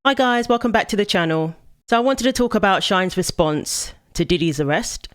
Hi guys, welcome back to the channel. So I wanted to talk about Shyne's response to Diddy's arrest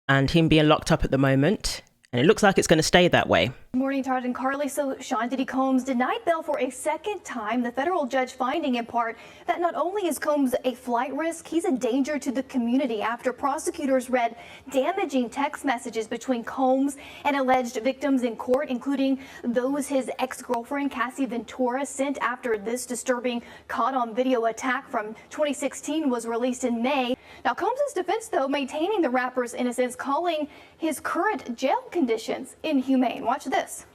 and him being locked up at the moment. And it looks like it's going to stay that way. Good morning, Todd and Carly. So Shyne Diddy Combs denied bail for a second time. The federal judge finding in part that not only is Combs a flight risk, he's a danger to the community after prosecutors read damaging text messages between Combs and alleged victims in court, including those his ex-girlfriend Cassie Ventura sent after this disturbing caught-on-video attack from 2016 was released in May. Now, Combs' defense, though, maintaining the rapper's innocence, calling his current jail conditions inhumane. Watch this.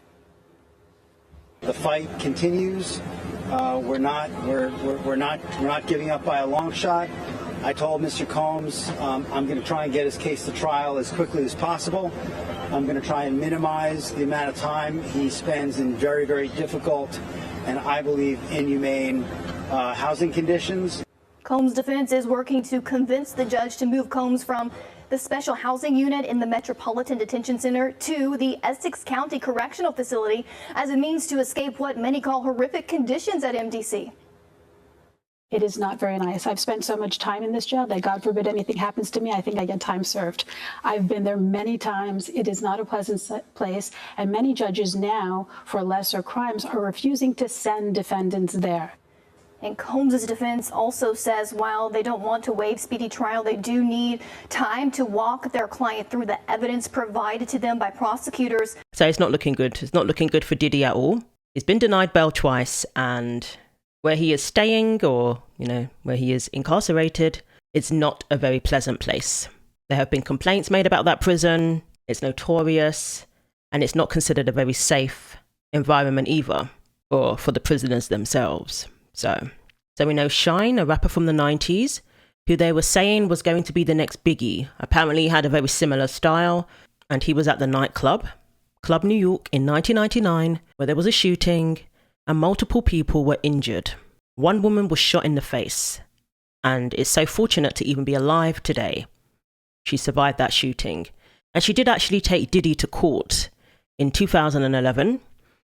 The fight continues. We're not giving up by a long shot. I told Mr. Combs I'm going to try and get his case to trial as quickly as possible. I'm going to try and minimize the amount of time he spends in very, very difficult and I believe inhumane housing conditions. Combs' defense is working to convince the judge to move Combs from the special housing unit in the Metropolitan Detention Center to the Essex County Correctional Facility as a means to escape what many call horrific conditions at MDC. It is not very nice. I've spent so much time in this jail that God forbid anything happens to me, I think I get time served. I've been there many times. It is not a pleasant place, and many judges now, for lesser crimes, are refusing to send defendants there. And Combs' defense also says while they don't want to waive speedy trial, they do need time to walk their client through the evidence provided to them by prosecutors. So it's not looking good. It's not looking good for Diddy at all. He's been denied bail twice, and where he is staying, or, where he is incarcerated, it's not a very pleasant place. There have been complaints made about that prison. It's notorious, and it's not considered a very safe environment either, or for the prisoners themselves. So we know Shyne, a rapper from the 90s, who they were saying was going to be the next Biggie. Apparently he had a very similar style, and he was at the Nightclub, Club New York, in 1999, where there was a shooting and multiple people were injured. One woman was shot in the face and is so fortunate to even be alive today. She survived that shooting. And she did actually take Diddy to court in 2011.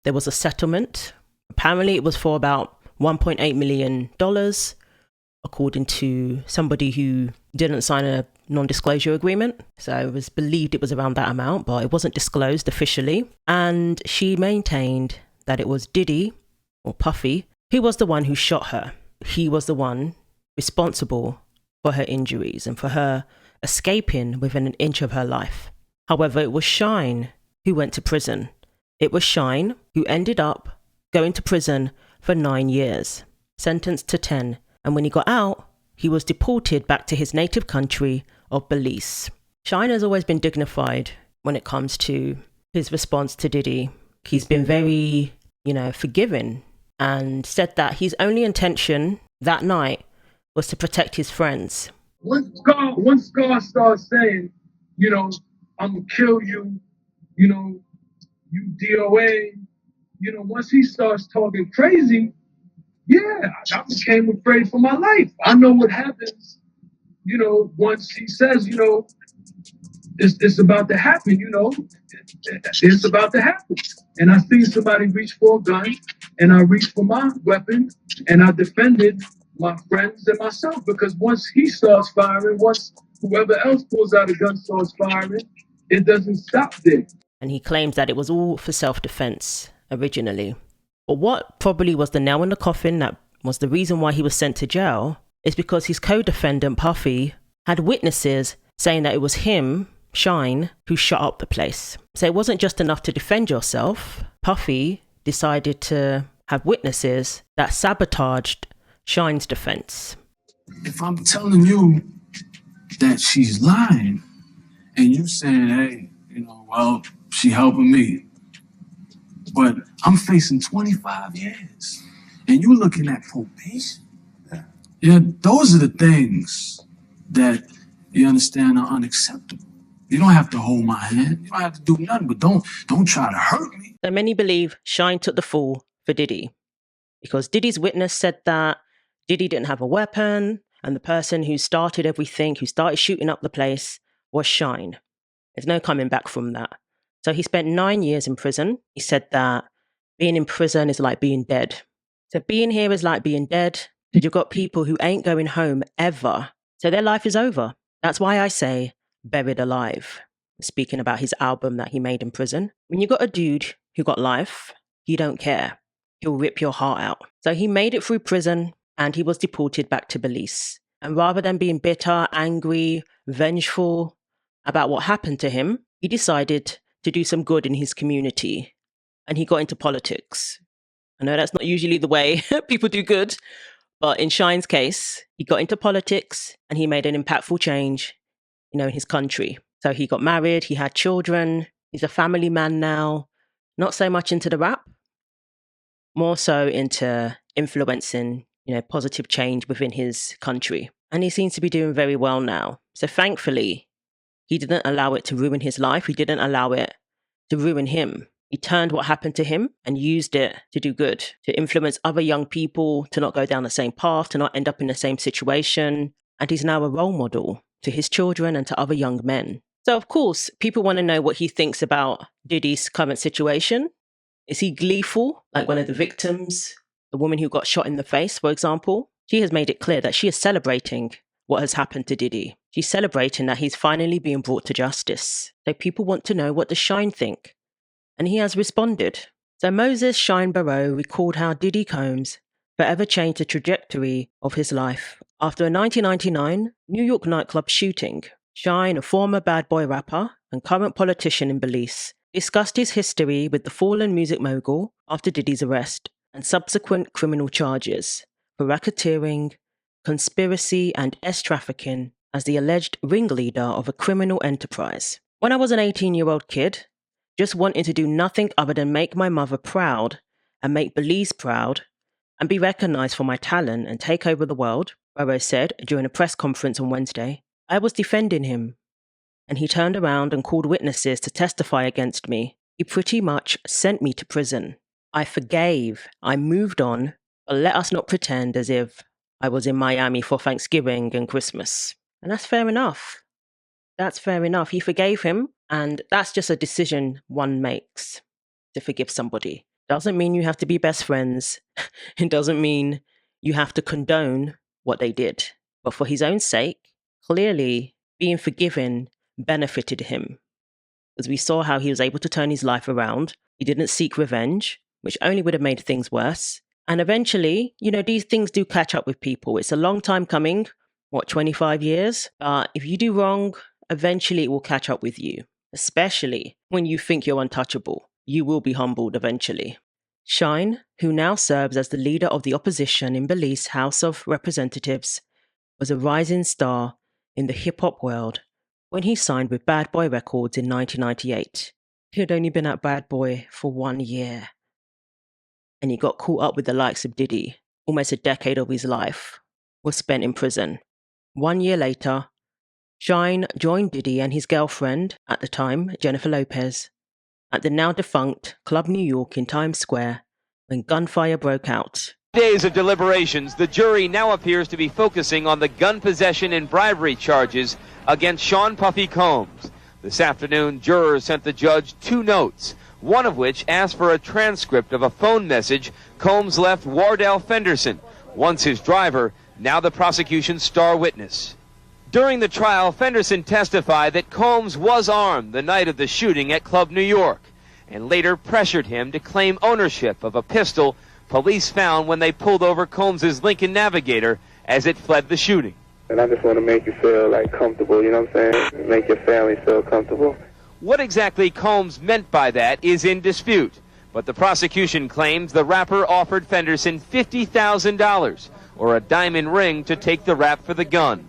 There was a settlement. Apparently it was for about $1.8 million, according to somebody who didn't sign a non-disclosure agreement. So it was believed it was around that amount, but it wasn't disclosed officially. And she maintained that it was Diddy, or Puffy, who was the one who shot her. He was the one responsible for her injuries and for her escaping within an inch of her life. However, it was Shyne who went to prison. It was Shyne who ended up going to prison for 9 years, sentenced to 10, and when he got out, he was deported back to his native country of Belize. Shyne has always been dignified when it comes to his response to Diddy. He's been very, forgiving, and said that his only intention that night was to protect his friends. Once Scar starts saying, I'm gonna kill you, you DOA, once he starts talking crazy, I became afraid for my life. I know what happens, once he says, it's about to happen, it's about to happen. And I see somebody reach for a gun, and I reached for my weapon, and I defended my friends and myself, because once he starts firing, once whoever else pulls out a gun starts firing, it doesn't stop there. And he claims that it was all for self-defense originally. But what probably was the nail in the coffin, that was the reason why he was sent to jail, is because his co-defendant Puffy had witnesses saying that it was him, Shyne, who shot up the place. So it wasn't just enough to defend yourself. Puffy decided to have witnesses that sabotaged Shyne's defense. If I'm telling you that she's lying, and you saying, hey, she helping me, but I'm facing 25 years, and you looking at probation. Yeah, those are the things that, you understand, are unacceptable. You don't have to hold my hand. You don't have to do nothing, but don't try to hurt me. So many believe Shyne took the fall for Diddy, because Diddy's witness said that Diddy didn't have a weapon, and the person who started everything, who started shooting up the place, was Shyne. There's no coming back from that. So he spent 9 years in prison. He said that being in prison is like being dead. So being here is like being dead. And you've got people who ain't going home ever. So their life is over. That's why I say buried alive. Speaking about his album that he made in prison. When you got a dude who got life, he don't care. He'll rip your heart out. So he made it through prison and he was deported back to Belize. And rather than being bitter, angry, vengeful about what happened to him, he decided to do some good in his community. And he got into politics. I know that's not usually the way people do good, but in Shyne's case, he got into politics and he made an impactful change, in his country. So he got married, he had children, he's a family man now, not so much into the rap, more so into influencing, positive change within his country. And he seems to be doing very well now. So thankfully, he didn't allow it to ruin his life. He didn't allow it to ruin him. He turned what happened to him and used it to do good, to influence other young people, to not go down the same path, to not end up in the same situation. And he's now a role model to his children and to other young men. So, of course, people want to know what he thinks about Diddy's current situation. Is he gleeful, like one of the victims, the woman who got shot in the face, for example? She has made it clear that she is celebrating what has happened to Diddy. She's celebrating that he's finally being brought to justice. So people want to know what does Shyne think? And he has responded. So Moses Shyne Barrow recalled how Diddy Combs forever changed the trajectory of his life. After a 1999 New York nightclub shooting, Shyne, a former bad boy rapper and current politician in Belize, discussed his history with the fallen music mogul after Diddy's arrest and subsequent criminal charges for racketeering, conspiracy and trafficking as the alleged ringleader of a criminal enterprise. When I was an 18-year-old kid, just wanting to do nothing other than make my mother proud and make Belize proud and be recognized for my talent and take over the world, Barrow said during a press conference on Wednesday, I was defending him. And he turned around and called witnesses to testify against me. He pretty much sent me to prison. I forgave, I moved on, but let us not pretend as if I was in Miami for Thanksgiving and Christmas. And that's fair enough. That's fair enough. He forgave him, and that's just a decision one makes to forgive somebody. Doesn't mean you have to be best friends. It doesn't mean you have to condone what they did. But for his own sake, clearly being forgiven benefited him. As we saw how he was able to turn his life around. He didn't seek revenge, which only would have made things worse. And eventually, these things do catch up with people. It's a long time coming, 25 years? If you do wrong, eventually it will catch up with you, especially when you think you're untouchable. You will be humbled eventually. Shyne, who now serves as the leader of the opposition in Belize House of Representatives, was a rising star in the hip-hop world when he signed with Bad Boy Records in 1998. He had only been at Bad Boy for 1 year. And he got caught up with the likes of Diddy. Almost a decade of his life was spent in prison. 1 year later, Shyne joined Diddy and his girlfriend, at the time, Jennifer Lopez, at the now defunct Club New York in Times Square when gunfire broke out. Days of deliberations, the jury now appears to be focusing on the gun possession and bribery charges against Sean Puffy Combs. This afternoon, jurors sent the judge 2 notes, one of which asked for a transcript of a phone message Combs left Wardell Fenderson, once his driver, now the prosecution's star witness. During the trial, Fenderson testified that Combs was armed the night of the shooting at Club New York and later pressured him to claim ownership of a pistol police found when they pulled over Combs' Lincoln Navigator as it fled the shooting. And I just want to make you feel comfortable, you know what I'm saying? Make your family feel comfortable. What exactly Combs meant by that is in dispute, but the prosecution claims the rapper offered Fenderson $50,000 or a diamond ring to take the rap for the gun.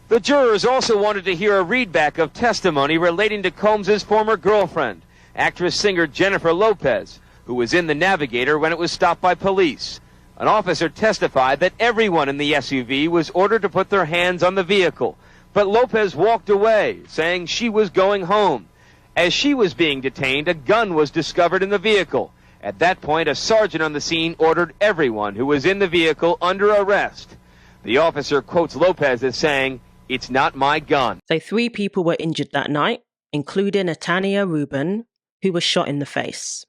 The jurors also wanted to hear a readback of testimony relating to Combs' former girlfriend, actress-singer Jennifer Lopez, who was in the Navigator when it was stopped by police. An officer testified that everyone in the SUV was ordered to put their hands on the vehicle, but Lopez walked away, saying she was going home. As she was being detained, a gun was discovered in the vehicle. At that point, a sergeant on the scene ordered everyone who was in the vehicle under arrest. The officer quotes Lopez as saying, "It's not my gun." So 3 people were injured that night, including Atania Rubin, who was shot in the face.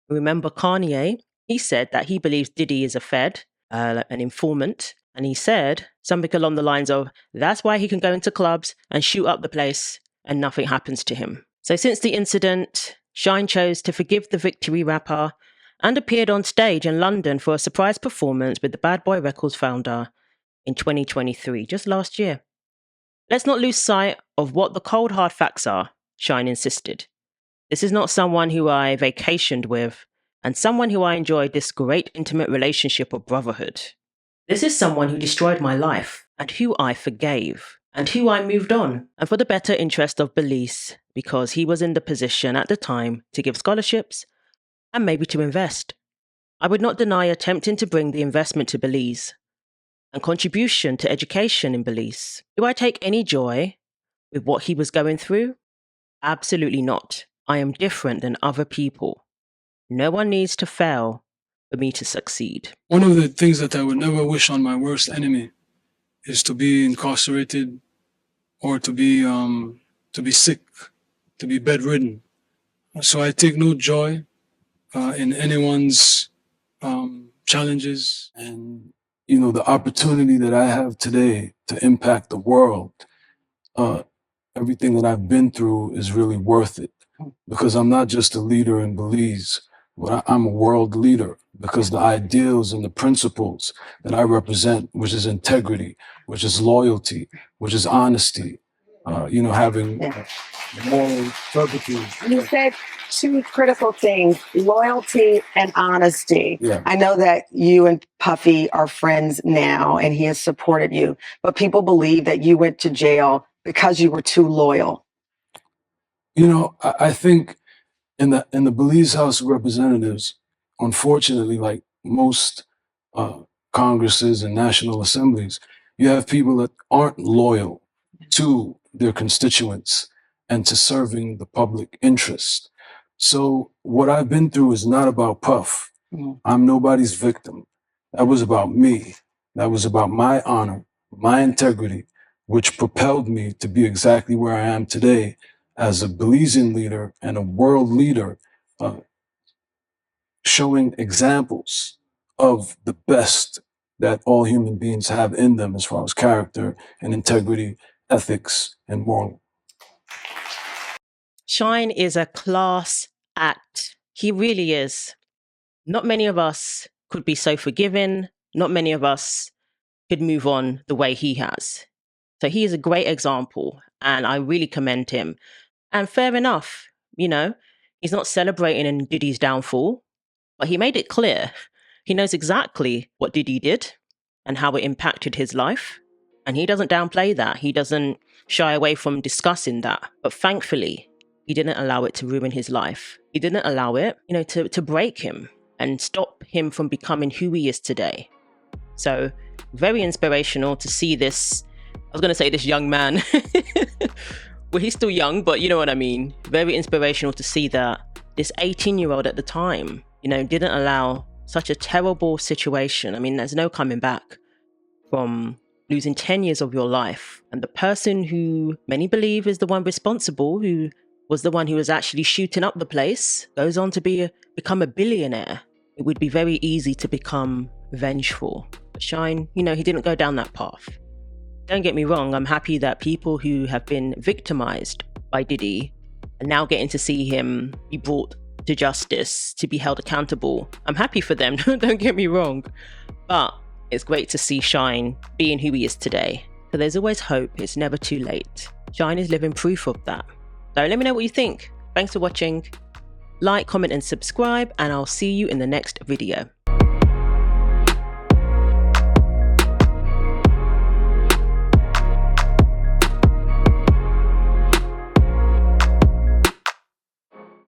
Remember Kanye? He said that he believes Diddy is a Fed, an informant, And he said something along the lines of, that's why he can go into clubs and shoot up the place and nothing happens to him. So since the incident, Shyne chose to forgive the Victory rapper and appeared on stage in London for a surprise performance with the Bad Boy Records founder in 2023, just last year. Let's not lose sight of what the cold hard facts are, Shyne insisted. This is not someone who I vacationed with and someone who I enjoyed this great intimate relationship of brotherhood. This is someone who destroyed my life and who I forgave and who I moved on, and for the better interest of Belize, because he was in the position at the time to give scholarships and maybe to invest. I would not deny attempting to bring the investment to Belize and contribution to education in Belize. Do I take any joy with what he was going through? Absolutely not. I am different than other people. No one needs to fail for me to succeed. One of the things that I would never wish on my worst enemy is to be incarcerated or to be sick, to be bedridden. So I take no joy in anyone's challenges. And, you know, the opportunity that I have today to impact the world, everything that I've been through is really worth it, because I'm not just a leader in Belize, but I'm a world leader, because the ideals and the principles that I represent, which is integrity, which is loyalty, which is honesty, having moral turpitude. You said two critical things, loyalty and honesty. Yeah. I know that you and Puffy are friends now and he has supported you, but people believe that you went to jail because you were too loyal. You know, I think in the Belize House of Representatives, unfortunately, like most Congresses and National Assemblies, you have people that aren't loyal to their constituents and to serving the public interest. So what I've been through is not about Puff. I'm nobody's victim. That was about me. That was about my honor, my integrity, which propelled me to be exactly where I am today as a Belizean leader and a world leader, showing examples of the best that all human beings have in them as far as character and integrity, ethics, and moral. Shyne is a class act. He really is. Not many of us could be so forgiving. Not many of us could move on the way he has. So he is a great example, and I really commend him. And fair enough, you know, he's not celebrating in Diddy's downfall, but he made it clear. He knows exactly what Diddy did and how it impacted his life. And he doesn't downplay that. He doesn't shy away from discussing that. But thankfully, he didn't allow it to ruin his life. He didn't allow it, to break him and stop him from becoming who he is today. So very inspirational to see this. I was going to say this young man. Well, he's still young, but you know what I mean. Very inspirational to see that this 18-year-old at the time, didn't allow such a terrible situation. I mean, there's no coming back from losing 10 years of your life. And the person who many believe is the one responsible, who was the one who was actually shooting up the place, goes on to become a billionaire. It would be very easy to become vengeful. But Shyne, he didn't go down that path. Don't get me wrong, I'm happy that people who have been victimized by Diddy are now getting to see him be brought to justice, to be held accountable. I'm happy for them, don't get me wrong. But it's great to see Shyne being who he is today. So there's always hope, it's never too late. Shyne is living proof of that. So let me know what you think. Thanks for watching. Like, comment and subscribe, and I'll see you in the next video.